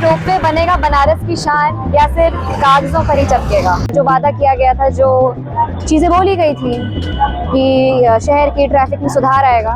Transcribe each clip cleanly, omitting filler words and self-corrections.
Ropeway बनेगा बनारस की शान या सिर्फ कागजों पर ही चपकेगा? जो वादा किया गया था, जो चीज़ें बोली गई थी कि शहर की ट्रैफिक में सुधार आएगा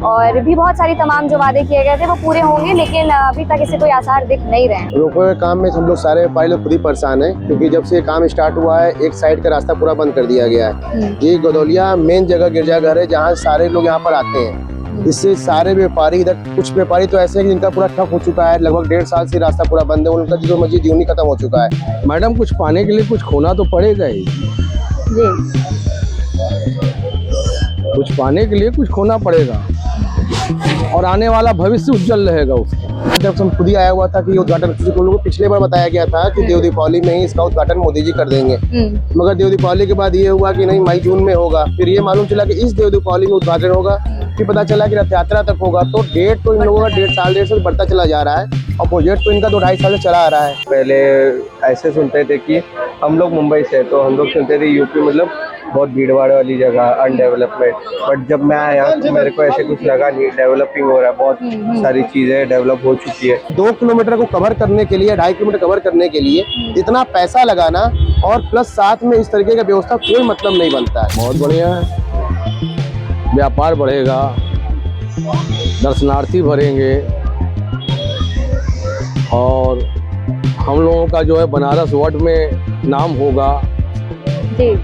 और भी बहुत सारी तमाम जो वादे किए गए थे वो पूरे होंगे, लेकिन अभी तक इसे कोई आसार दिख नहीं रहे हैं। रोपवे काम में हम लोग सारे व्यापारी लोग खुद ही परेशान हैं, क्योंकि जब से काम स्टार्ट हुआ है एक साइड का रास्ता पूरा बंद कर दिया गया है। ये गदौलिया मेन जगह गिरजाघर है जहाँ सारे लोग यहाँ पर आते हैं। इससे सारे व्यापारी, इधर कुछ व्यापारी तो ऐसे हैं जिनका पूरा ठप हो चुका है, लगभग 1.5 साल से रास्ता पूरा बंद है, उनका जो मर्जी जीवनी खत्म हो चुका है। मैडम, कुछ पाने के लिए कुछ खोना तो पड़ेगा ही जी। कुछ पाने के लिए कुछ खोना पड़ेगा और आने वाला भविष्य उज्जवल रहेगा उसका। जब हम खुद ही आया हुआ था कि उद्घाटन लोगों को पिछले बार बताया गया था कि देव दीपावली में ही इसका उद्घाटन मोदी जी कर देंगे, मगर देव दीपावली के बाद ये हुआ कि नहीं, मई जून में होगा। फिर ये मालूम चला कि इस देव दीपावली में उद्घाटन होगा, फिर पता चला कि रथ यात्रा तक होगा। तो डेट तो इन लोगों का 1.5 साल बढ़ता चला जा रहा है और प्रोजेक्ट तो इनका 2-2.5 साल से चला आ रहा है। पहले ऐसे सुनते थे कि हम लोग मुंबई से, तो हम लोग सुनते थे यूपी मतलब बहुत भीड़ भाड़ वाली जगह, अनडेवलपमेंट। बट जब मैं आया तो मेरे को ऐसे कुछ लगा नहीं, डेवलपिंग हो रहा है, बहुत सारी चीजें डेवलप हो चुकी है। 2 किलोमीटर को कवर करने के लिए, 2.5 किलोमीटर कवर करने के लिए इतना पैसा लगाना और प्लस साथ में इस तरीके का व्यवस्था कोई मतलब नहीं बनता है। बहुत बढ़िया है, व्यापार बढ़ेगा, दर्शनार्थी भरेंगे और हम लोगों का जो है बनारस वर्ल्ड में नाम होगा। जी।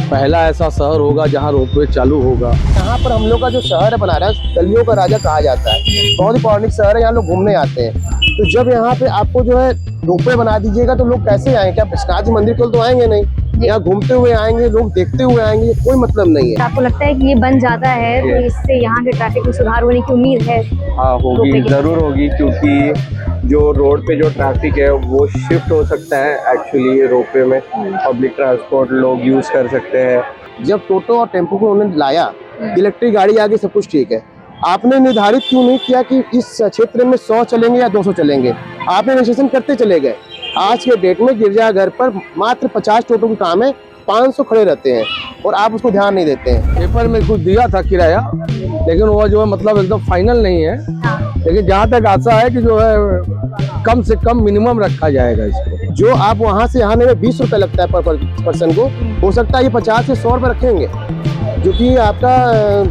पहला ऐसा शहर होगा जहाँ रोपवे चालू होगा। यहाँ पर हम लोग का जो शहर है बनारस, गलियों का राजा कहा जाता है, बहुत ही पौराणिक शहर है, यहाँ लोग घूमने आते हैं। तो जब यहाँ पे आपको जो है रोपवे बना दीजिएगा तो लोग कैसे आएंगे? क्या विश्वनाथ जी मंदिर को तो आएंगे नहीं, यहाँ घूमते हुए आएंगे, लोग देखते हुए आएंगे, कोई मतलब नहीं है। आपको लगता है कि ये बन जाता है तो इससे यहाँ के ट्रैफिक में सुधार होने की उम्मीद है? हाँ होगी, जरूर होगी, क्योंकि जो रोड पे जो ट्रैफिक है वो शिफ्ट हो सकता है एक्चुअली रोपवे में। पब्लिक ट्रांसपोर्ट लोग यूज कर सकते हैं। जब टोटो और टेम्पो को उन्होंने लाया, इलेक्ट्रिक गाड़ी आ गई, सब कुछ ठीक है, आपने निर्धारित क्यों नहीं किया कि इस क्षेत्र में 100 चलेंगे या 200 चलेंगे? आपने रजिस्ट्रेशन करते चले गए। आज के डेट में गिरजाघर पर मात्र 50 टोटो की काम है, 500 खड़े रहते हैं और आप उसको ध्यान नहीं देते हैं। पेपर में कुछ दिया था किराया, लेकिन वो जो है मतलब एकदम फाइनल नहीं है। लेकिन जहाँ तक आशा है कि जो है कम से कम मिनिमम रखा जाएगा इसको। जो आप वहाँ से यहाँ में 20 रुपये लगता है पर पर्सन को, हो सकता है ये 50 से 100 रुपये रखेंगे, जो कि आपका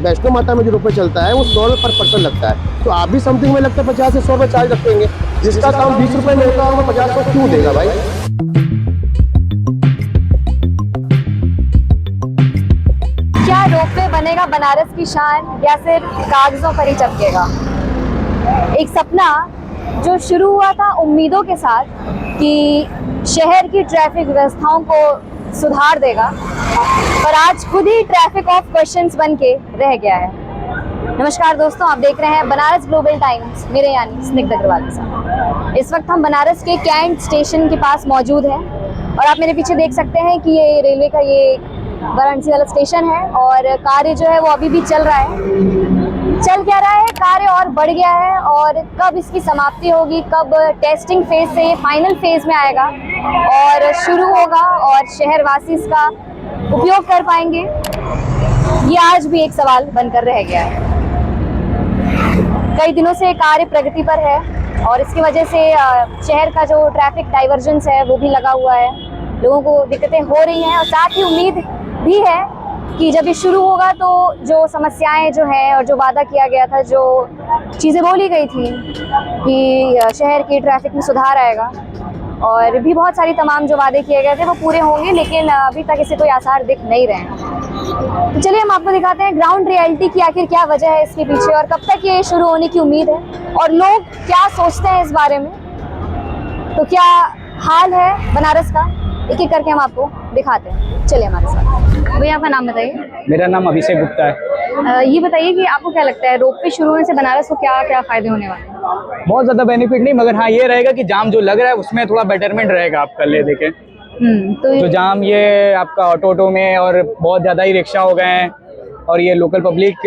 वैष्णो माता में जो रुपये चलता है वो 100 रुपये पर पर्सन लगता है। तो आप भी समथिंग में लगता है 50 से 100 रुपये चार्ज रखेंगे। जिसका काम 20 रुपये में होता है 50 रुपये क्यों देगा भाई? क्या रोपवे बनेगा बनारस की शान या सिर्फ कागजों पर ही चपकेगा? एक सपना जो शुरू हुआ था उम्मीदों के साथ कि शहर की ट्रैफिक व्यवस्थाओं को सुधार देगा, पर आज खुद ही ट्रैफिक ऑफ क्वेश्चंस बन के रह गया है। नमस्कार दोस्तों, आप देख रहे हैं बनारस ग्लोबल टाइम्स, मेरे यानी स्निग्ध अग्रवाल के साथ। इस वक्त हम बनारस के कैंट स्टेशन के पास मौजूद हैं और आप मेरे पीछे देख सकते हैं कि ये रेलवे का ये वाराणसी वाला स्टेशन है और कार्य जो है वो अभी भी चल रहा है। चल क्या रहा है, कार्य और बढ़ गया है और कब इसकी समाप्ति होगी, कब टेस्टिंग फेज से ये फाइनल फेज में आएगा और शुरू होगा और शहरवासी इसका उपयोग कर पाएंगे, ये आज भी एक सवाल बनकर रह गया है। कई दिनों से कार्य प्रगति पर है और इसकी वजह से शहर का जो ट्रैफिक डाइवर्जेंस है वो भी लगा हुआ है, लोगों को दिक्कतें हो रही हैं और साथ ही उम्मीद भी है कि जब ये शुरू होगा तो जो समस्याएं जो हैं और जो वादा किया गया था, जो चीज़ें बोली गई थी कि शहर की ट्रैफिक में सुधार आएगा और भी बहुत सारी तमाम जो वादे किए गए थे वो पूरे होंगे, लेकिन अभी तक इसे कोई आसार दिख नहीं रहे हैं। तो चलिए हम आपको दिखाते हैं ग्राउंड रियलिटी की आखिर क्या वजह है इसके पीछे और कब तक ये शुरू होने की उम्मीद है और लोग क्या सोचते हैं इस बारे में। तो क्या हाल है बनारस का, एक एक करके हम आपको दिखाते हैं। चलिए हमारे साथ। भैया आपका नाम बताइए। मेरा नाम अभिषेक गुप्ता है। ये बताइए कि आपको क्या लगता है रोपवे शुरू होने से बनारस को क्या क्या फायदे होने वाले हैं? बहुत ज्यादा बेनिफिट नहीं, मगर हाँ ये रहेगा कि जाम जो लग रहा है उसमें थोड़ा बेटरमेंट रहेगा। आप कल ले देखें तो जो जाम ये आपका ऑटो में और बहुत ज्यादा ही रिक्शा हो गए हैं और ये लोकल पब्लिक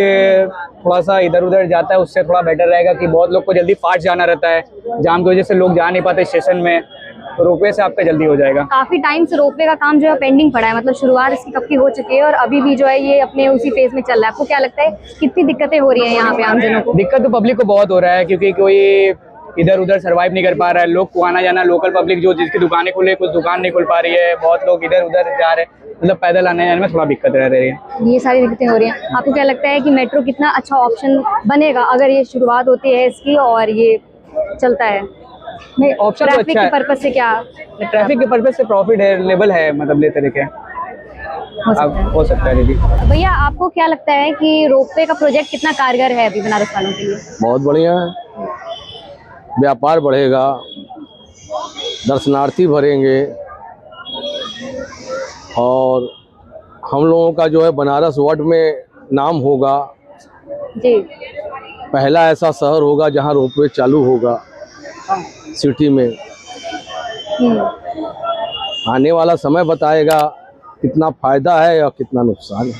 थोड़ा सा इधर उधर जाता है, उससे थोड़ा बेटर रहेगा कि बहुत लोग को जल्दी फास्ट जाना रहता है, जाम की वजह से लोग जा नहीं पाते स्टेशन में, तो रोपवे से आपका जल्दी हो जाएगा। काफी टाइम से रोपवे का काम जो है पेंडिंग पड़ा है, मतलब शुरुआत इसकी कब की हो चुकी है और अभी भी जो है ये अपने उसी फेज में चल रहा है। आपको क्या लगता है कितनी दिक्कतें हो रही है यहाँ पे आम जनों को? दिक्कत तो पब्लिक को बहुत हो रहा है, क्योंकि कोई इधर उधर सरवाइव नहीं कर पा रहा है। लोग को आना जाना, लोकल पब्लिक जो जिसकी दुकानें खुले कुछ दुकान नहीं खुल पा रही है, बहुत लोग इधर उधर जा रहे हैं, मतलब पैदल आने जाने में थोड़ा दिक्कत रह रही है। ये सारी दिक्कतें हो रही हैं। आपको क्या लगता है कि मेट्रो कितना अच्छा ऑप्शन बनेगा अगर ये शुरुआत होती है इसकी और ये चलता है? नहीं, ऑप्शन तो ट्रैफिक अच्छा के है। पर्पज से क्या ट्रैफिक के पर्पज से प्रॉफिट है, लेवल है, मतलब ले तरीके हो सकता है? हो सकता है दीदी। भैया आपको क्या लगता है कि रोपवे का प्रोजेक्ट कितना कारगर है अभी बनारस वालों के लिए? बहुत बढ़िया है, व्यापार बढ़ेगा, दर्शनार्थी भरेंगे और हम लोगों का जो है बनारस वर्ल्ड में नाम होगा। जी। पहला ऐसा शहर होगा जहां रोपवे चालू होगा सिटी में। आने वाला समय बताएगा कितना फायदा है और कितना नुकसान है।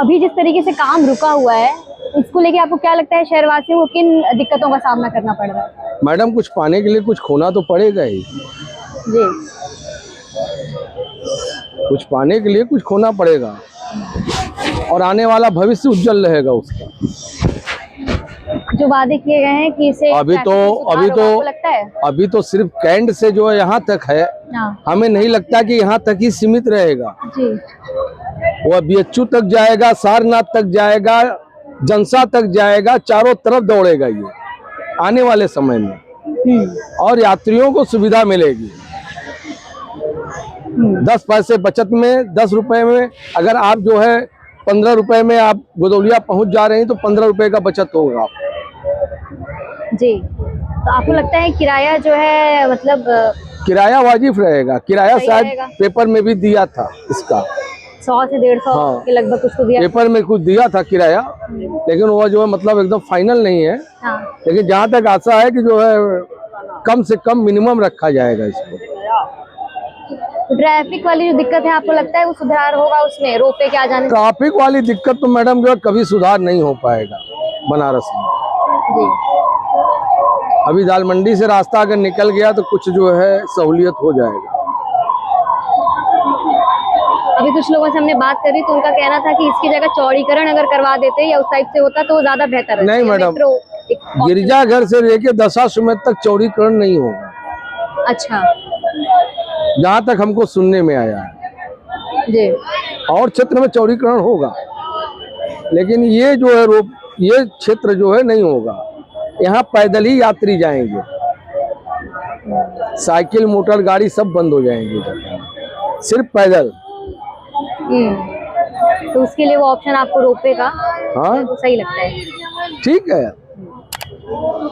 अभी जिस तरीके से काम रुका हुआ है इसको लेके आपको क्या लगता है शहरवासियों को किन दिक्कतों का सामना करना पड़ रहा है? मैडम, कुछ पाने के लिए कुछ खोना तो पड़ेगा ही। जी। कुछ पाने के लिए कुछ खोना पड़ेगा और आने वाला भविष्य उज्जवल रहेगा उसका। जो वादे किए गए हैं कि इसे अभी ट्रैफिक में सुधार होगा, आपको लगता है? अभी तो सिर्फ कैंट से जो है यहाँ तक है, हाँ। हमें नहीं लगता कि यहाँ तक ही सीमित रहेगा। जी। वो BHU तक जाएगा, सारनाथ तक जाएगा, जनसा तक जाएगा, चारों तरफ दौड़ेगा ये आने वाले समय में और यात्रियों को सुविधा मिलेगी। 10 पैसे बचत में, 10 रुपए में अगर आप जो है 15 रुपए में आप गोदौलिया पहुंच जा रहे हैं तो 15 रुपए का बचत होगा। जी। तो आपको लगता है किराया जो है मतलब किराया वाजिब रहेगा। किराया सही शायद रहेगा। पेपर में भी दिया था इसका, 100 से 150 हाँ। के लगभग कुछ तो दिया। पेपर में कुछ दिया था किराया, लेकिन वो जो है मतलब एकदम फाइनल नहीं है। हाँ। लेकिन जहाँ तक आशा है कि जो है कम से कम मिनिमम रखा जाएगा इसको। ट्रैफिक वाली जो दिक्कत है आपको लगता है वो सुधार होगा उसमें रोपवे के आ जाने से? ट्रैफिक वाली दिक्कत तो मैडम जो है कभी सुधार नहीं हो पाएगा बनारस में। जी। अभी दाल मंडी से रास्ता अगर निकल गया तो कुछ जो है सहूलियत हो जाएगा। अभी कुछ लोगों से हमने बात करी तो उनका कहना था कि इसकी जगह चौड़ीकरण अगर करवा देते या उस टाइप से होता तो ज्यादा बेहतर रहता। नहीं मैडम, गिरजाघर से लेके दशाश्वमेध तक चौड़ीकरण नहीं होगा। अच्छा। जहाँ तक हमको सुनने में आया है। जी। और क्षेत्र में चौड़ीकरण होगा, लेकिन ये जो है ये क्षेत्र जो है नहीं होगा। यहाँ पैदल ही यात्री जाएंगे, साइकिल मोटर गाड़ी सब बंद हो जाएंगे, सिर्फ पैदल। तो उसके लिए वो ऑप्शन आपको रोपवे का हाँ तो सही लगता है? ठीक है,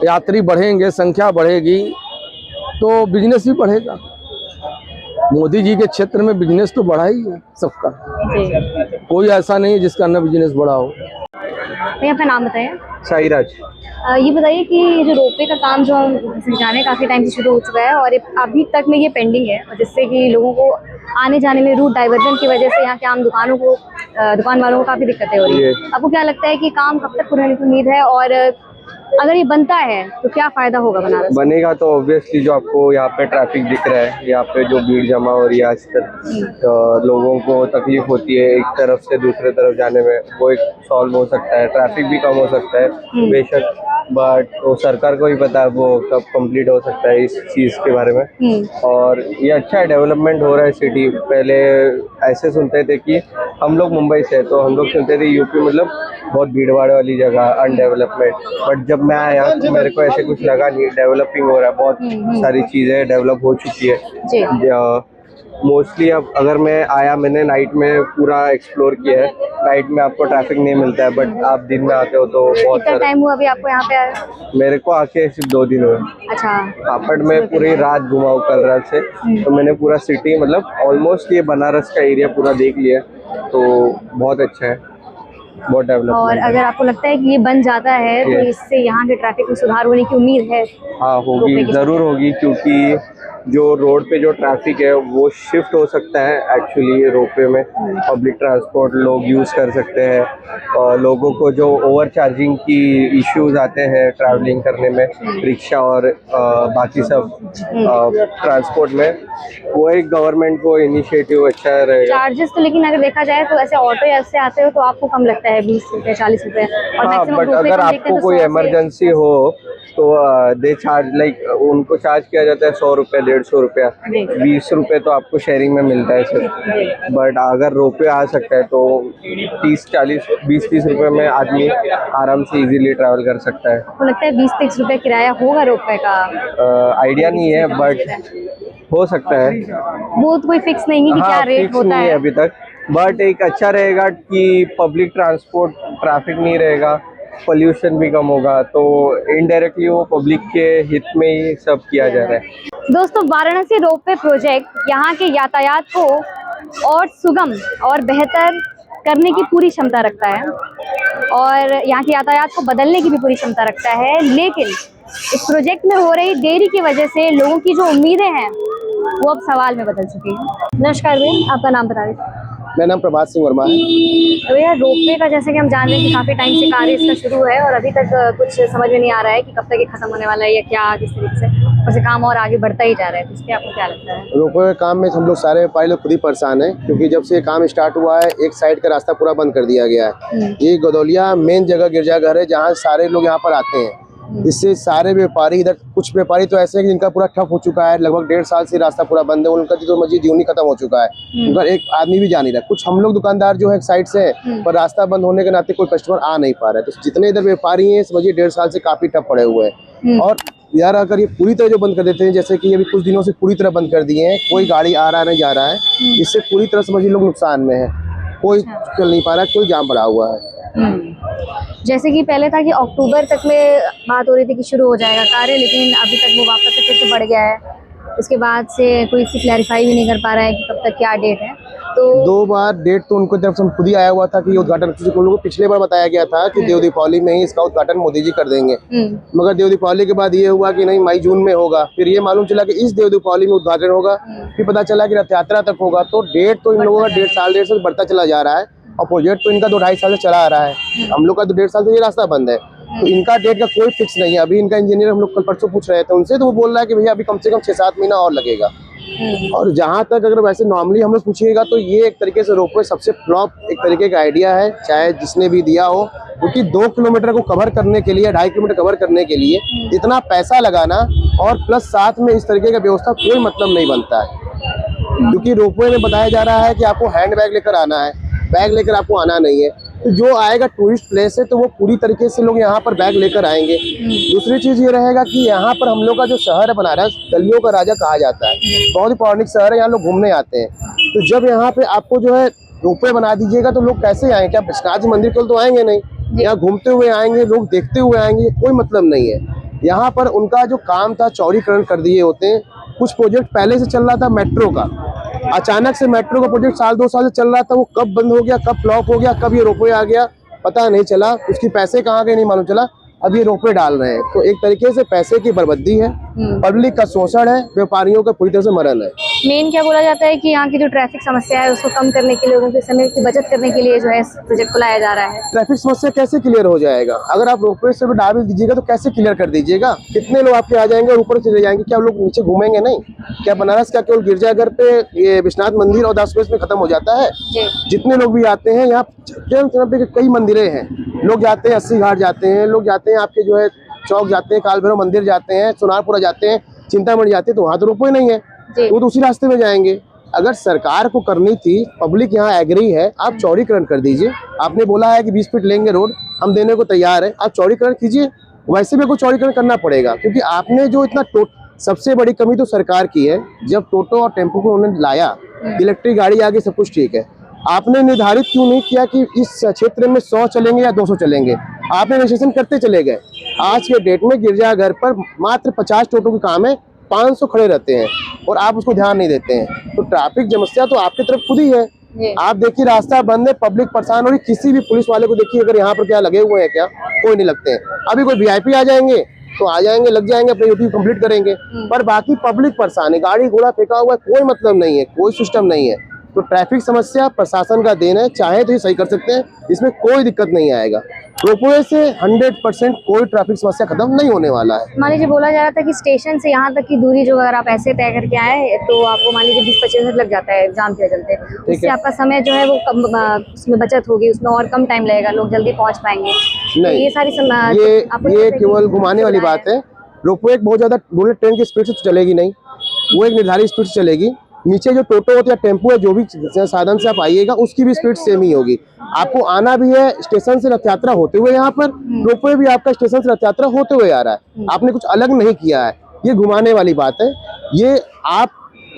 यात्री बढ़ेंगे, संख्या बढ़ेगी तो बिजनेस भी बढ़ेगा। मोदी जी के क्षेत्र में बिजनेस तो बढ़ा ही है सबका, जी। कोई ऐसा नहीं है जिसका न बिजनेस बढ़ा हो। भैया अपना नाम बताएं। साईराज। ये बताइए कि जो रोपवे का काम जो हम जाने काफ़ी टाइम से शुरू हो चुका है और अभी तक में ये पेंडिंग है, और जिससे कि लोगों को आने जाने में रूट डाइवर्जन की वजह से यहाँ के आम दुकान वालों को काफ़ी दिक्कतें हो रही है। आपको क्या लगता है कि काम कब तक पूरा होने की उम्मीद है और अगर ये बनता है तो क्या फायदा होगा बनारस? बनेगा तो ऑब्वियसली जो आपको यहाँ पे ट्रैफिक दिख रहा है, यहाँ पे जो भीड़ जमा हो रही है आजकल, तो लोगों को तकलीफ होती है एक तरफ से दूसरे तरफ जाने में, वो एक सॉल्व हो सकता है। ट्रैफिक भी कम हो सकता है बेशक, बट वो सरकार को ही पता है वो कब कंप्लीट हो सकता है इस चीज़ के बारे में। और ये अच्छा है, डेवलपमेंट हो रहा है सिटी। पहले ऐसे सुनते थे कि हम लोग मुंबई से, तो हम लोग सुनते थे यूपी मतलब बहुत भीड़ भाड़ वाली जगह, अनडेवलपमेंट। बट जब मैं आया तो मेरे को ऐसे कुछ लगा नहीं, डेवलपिंग हो रहा है, बहुत सारी चीज़ें डेवलप हो चुकी है। मोस्टली अब अगर मैं आया, मैंने नाइट में पूरा एक्सप्लोर किया है। नाइट में आपको ट्रैफिक नहीं मिलता है, बट आप दिन में आते हो तो बहुत कितना टाइम हुआ अभी आपको यहाँ पे आए? मेरे को आके सिर्फ 2 दिन हुए। अच्छा। हापड़ में पूरी रात घुमा हूँ कल रात से, तो मैंने पूरा सिटी मतलब ऑलमोस्ट ये बनारस का एरिया पूरा देख लिया, तो बहुत अच्छा है, बहुत डेवलप। और अगर आपको लगता है कि ये बन जाता है तो इससे यहाँ के ट्रैफिक में सुधार होने की उम्मीद है? हाँ होगी, ज़रूर होगी, क्योंकि जो रोड पे जो ट्रैफिक है वो शिफ्ट हो सकता है एक्चुअली रोपवे में। पब्लिक ट्रांसपोर्ट लोग यूज़ कर सकते हैं, और लोगों को जो ओवर चार्जिंग की इश्यूज आते हैं ट्रैवलिंग करने में, रिक्शा और बाकी सब ट्रांसपोर्ट में, वो एक गवर्नमेंट को इनिशिएटिव अच्छा रहेगा। चार्जेस तो लेकिन अगर देखा जाए तो ऐसे ऑटो या ऐसे आते हो तो आपको कम लगता है, 20 रुपये 40 रुपये। हाँ, बट अगर आपको कोई इमरजेंसी हो तो दे चार्ज लाइक उनको चार्ज किया जाता है 100 रुपये 150 रुपया, 20 रुपये तो आपको शेयरिंग में मिलता है सिर्फ। बट अगर रोपवे आ सकता है तो 30-40 20-30 रुपये में आदमी आराम से इजीली ट्रैवल कर सकता है। आपको लगता है 20-30 रुपए किराया होगा रोपवे का? आइडिया नहीं है बट हो सकता है। वो तो कोई फिक्स नहीं है कि क्या रेट फिक्स होता नहीं है है। अभी तक, बट एक अच्छा रहेगा कि पब्लिक ट्रांसपोर्ट ट्रैफिक नहीं रहेगा, पोल्यूशन भी कम होगा, तो इनडायरेक्टली वो पब्लिक के हित में ही सब किया जा रहा है। दोस्तों, वाराणसी रोपवे प्रोजेक्ट यहाँ के यातायात को और सुगम और बेहतर करने की पूरी क्षमता रखता है और यहाँ के यातायात को बदलने की भी पूरी क्षमता रखता है, लेकिन इस प्रोजेक्ट में हो रही देरी की वजह से लोगों की जो उम्मीदें हैं वो अब सवाल में बदल चुकी हैं। नमस्कार भैया, आपका नाम बता दीजिए। मेरा नाम प्रभात सिंह वर्मा है। तो भैया, रोपवे का जैसे कि हम जान रहे हैं कि काफ़ी टाइम से कार्य इसका शुरू है और अभी तक कुछ समझ में नहीं आ रहा है कि कब तक ये खत्म होने वाला है या क्या, किस तरीके से ऊपर से काम और आगे बढ़ता ही जा रहा है। तो इस पर आपको क्या लगता है? रोपवे के काम में हम लोग सारे व्यापारी लोग खुद ही परेशान हैं, क्योंकि जब से ये काम स्टार्ट हुआ है एक साइड का रास्ता पूरा बंद कर दिया गया है। ये गदौलिया मेन जगह गिरजाघर है जहाँ सारे लोग यहाँ पर आते हैं। इससे सारे व्यापारी, इधर कुछ व्यापारी तो ऐसे हैं कि जिनका पूरा ठप हो चुका है, लगभग 1.5 साल से रास्ता पूरा बंद है, उनका तो मस्जिद यूं ही खत्म हो चुका है, उनका एक आदमी भी जा नहीं रहा। कुछ हम लोग दुकानदार जो है एक साइड से हैं, पर रास्ता बंद होने के नाते कोई कस्टमर आ नहीं पा रहा है। तो जितने इधर व्यापारी हैं समझिए 1.5 साल से काफी ठप पड़े हुए हैं। और यार अगर ये पूरी तरह जो बंद कर देते हैं, जैसे कि अभी कुछ दिनों से पूरी तरह बंद कर दिए हैं, कोई गाड़ी आ रहा नहीं जा रहा है, इससे पूरी तरह समझिए लोग नुकसान में है, कोई चल नहीं पा रहा है, कोई जाम पड़ा हुआ है। जैसे कि पहले था कि अक्टूबर तक में बात हो रही थी कि शुरू हो जाएगा कार्य, लेकिन अभी तक वो वापस से फिर से बढ़ गया है। उसके बाद से कोई इसकी क्लैरिफाई भी नहीं कर पा रहा है कि कब तक क्या डेट है। तो 2 बार डेट तो उनको तरफ से खुद ही आया हुआ था कि ये उद्घाटन, क्योंकि उन लोगों को पिछले बार बताया गया था कि देव दीपावली में ही इसका उद्घाटन मोदी जी कर देंगे, मगर देव दीपावली के बाद ये हुआ कि नहीं मई जून में होगा। फिर ये मालूम चला कि इस देव दीपावली में उद्घाटन होगा, फिर पता चला कि रथ यात्रा तक होगा। तो डेट तो इन लोगों का 1.5 साल बढ़ता चला जा रहा है और प्रोजेक्ट तो इनका 2-2.5 साल से चला आ रहा है। हम लोग का तो 1.5 साल से ये रास्ता बंद है, तो इनका डेट का कोई फिक्स नहीं है। अभी इनका इंजीनियर हम लोग कल परसों पूछ रहे थे उनसे, तो वो बोल रहा है कि भैया अभी कम से कम 6-7 महीना और लगेगा। और जहाँ तक अगर वैसे नॉर्मली हम लोग पूछिएगा तो ये एक तरीके से रोपवे सबसे फ्लॉप एक तरीके का आइडिया है, चाहे जिसने भी दिया हो, क्योंकि 2 किलोमीटर को कवर करने के लिए, 2.5 किलोमीटर कवर करने के लिए इतना पैसा लगाना और प्लस साथ में इस तरीके का व्यवस्था कोई मतलब नहीं बनता है। क्योंकि रोपवे में बताया जा रहा है कि आपको हैंड बैग लेकर आना है, बैग लेकर आपको आना नहीं है। तो जो आएगा टूरिस्ट प्लेस है तो वो पूरी तरीके से लोग यहाँ पर बैग लेकर आएंगे। दूसरी चीज ये रहेगा कि यहाँ पर हम लोग का जो शहर है बनारस, गलियों का राजा कहा जाता है, बहुत ही पौराणिक शहर है, यहाँ लोग घूमने आते हैं। तो जब यहाँ पे आपको जो है रोपवे बना दीजिएगा तो लोग कैसे आएंगे? क्या विश्वनाथ जी मंदिर केवल तो आएंगे नहीं, यहाँ घूमते हुए आएंगे, लोग देखते हुए आएंगे, कोई मतलब नहीं है। यहाँ पर उनका जो काम था चौड़ीकरण कर दिए होते हैं। कुछ प्रोजेक्ट पहले से चल रहा था मेट्रो का, अचानक से मेट्रो का प्रोजेक्ट 1-2 साल से चल रहा था, वो कब बंद हो गया, कब फ्लॉप हो गया, कब ये रोपवे आ गया पता नहीं चला, उसकी पैसे कहाँ गए नहीं मालूम चला। अब ये रोपवे डाल रहे हैं, तो एक तरीके से पैसे की बर्बादी है, पब्लिक का शोषण है, व्यापारियों का पूरी तरह से मरण है। मेन क्या बोला जाता है कि यहाँ की जो ट्रैफिक समस्या है उसको कम करने के लिए, लोगों के समय की बचत करने के लिए जो है इस प्रोजेक्ट को लाया जा रहा है। ट्रैफिक समस्या कैसे क्लियर हो जाएगा? अगर आप रोपवे से भी डाल दीजिएगा तो कैसे क्लियर कर दीजिएगा? कितने लोग आपके आ जाएंगे और ऊपर चले जाएंगे? क्या लोग नीचे घूमेंगे नहीं? क्या बनारस का केवल गिरजाघर पे ये विश्वनाथ मंदिर और दास में खत्म हो जाता है? जितने लोग भी आते हैं यहाँ पे कई मंदिरें हैं, लोग जाते हैं 80 घाट जाते हैं, लोग जाते हैं आपके जो है चौक जाते हैं, काल भैरव मंदिर जाते हैं, सोनारपुरा जाते हैं, चिंतामणि जाते हैं, तो वहाँ तो रोपवे नहीं है, वो तो उसी रास्ते में जाएंगे। अगर सरकार को करनी थी, पब्लिक यहाँ एग्री है, आप चौड़ीकरण कर दीजिए। आपने बोला है कि 20 फीट लेंगे रोड, हम देने को तैयार है, आप चौड़ीकरण कीजिए। वैसे भी कोई चौड़ीकरण करना पड़ेगा, क्योंकि आपने जो इतना सबसे बड़ी कमी तो सरकार की है। जब टोटो और टेम्पो को उन्होंने लाया, इलेक्ट्रिक गाड़ी आ गई, सब कुछ ठीक है, आपने निर्धारित क्यों नहीं किया कि इस क्षेत्र में 100 चलेंगे या 200 चलेंगे? आपने रजिस्ट्रेशन करते चले गए। आज के डेट में गिरजाघर पर मात्र 50 टोटो के काम है, 500 खड़े रहते हैं और आप उसको ध्यान नहीं देते हैं। तो ट्रैफिक समस्या तो आपकी तरफ खुद ही है। आप देखिए रास्ता बंद है, पब्लिक परेशान हो रही। किसी भी पुलिस वाले को देखिए अगर यहाँ पर क्या लगे हुए हैं, क्या कोई नहीं लगते हैं। अभी कोई वीआईपी आ जाएंगे तो आ जाएंगे, लग जाएंगे, अपनी ड्यूटी कंप्लीट करेंगे, पर बाकी पब्लिक परेशान है, गाड़ी घोड़ा फेंका हुआ है, कोई मतलब नहीं है, कोई सिस्टम नहीं है। तो ट्रैफिक समस्या प्रशासन का देन है, चाहे तो ये सही कर सकते हैं, इसमें कोई दिक्कत नहीं आएगा। रोपवे से 100% कोई ट्रैफिक समस्या खत्म नहीं होने वाला है। मान लीजिए बोला जा रहा था कि स्टेशन से यहाँ तक की दूरी जो अगर आप ऐसे तय करके आए तो आपको मान लीजिए 20-25 मिनट लग जाता है जाम के चलते, उससे आपका समय जो है वो कम उसमें बचत होगी, उसमें और कम टाइम लगेगा, लोग जल्दी पहुँच पाएंगे। तो नहीं, ये सारी ये केवल घुमाने वाली बात है। रोपवे एक बहुत ज्यादा बुलेट ट्रेन की स्पीड से चलेगी नहीं, वो एक निर्धारित स्पीड से चलेगी। नीचे जो टोटो होती है, टेम्पो है, जो भी साधन से आप आइएगा उसकी भी स्पीड सेम ही होगी। आपको आना भी है स्टेशन से रथ यात्रा होते हुए, यहाँ पर रोपवे भी आपका स्टेशन से रथ यात्रा होते हुए आ रहा है, आपने कुछ अलग नहीं किया है। ये घुमाने वाली बात है। ये आप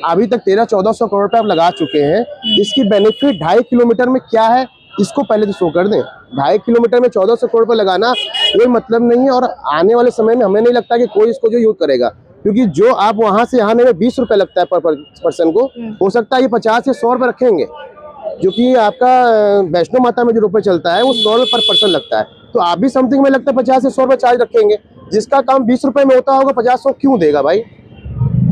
अभी तक 1300-1400 करोड़ रुपए आप लगा चुके हैं, इसकी बेनिफिट 2.5 किलोमीटर में क्या है इसको पहले तो शो कर दें। 2.5 किलोमीटर में 1400 करोड़ रुपए लगाना कोई मतलब नहीं है, और आने वाले समय में हमें नहीं लगता कि कोई इसको जो यूज करेगा, क्योंकि जो आप वहां से यहाँ में 20 रुपए लगता है पर पर्सन को, हो सकता है ये 50 से 100 रुपए रखेंगे, जो कि आपका वैष्णो माता में जो रुपए चलता है वो 100 रुपए पर पर्सन लगता है। तो आप भी समथिंग में लगता है 50 से 100 रुपए चार्ज रखेंगे, जिसका काम 20 रुपए में होता होगा 50-100 क्यों देगा भाई।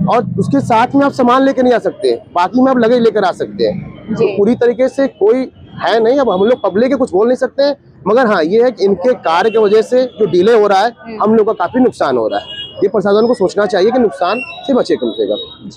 और उसके साथ में आप सामान लेकर नहीं आ सकते, बाकी में आप लगेज लेकर आ सकते हैं। तो पूरी तरीके से कोई है नहीं। अब हम लोग पब्लिक के कुछ बोल नहीं सकते हैं, मगर हाँ ये है कि इनके कार्य की वजह से जो डिले हो रहा है हम लोग का काफी नुकसान हो रहा है। ये प्रशासन को सोचना चाहिए कि नुकसान से बचे कम से कम।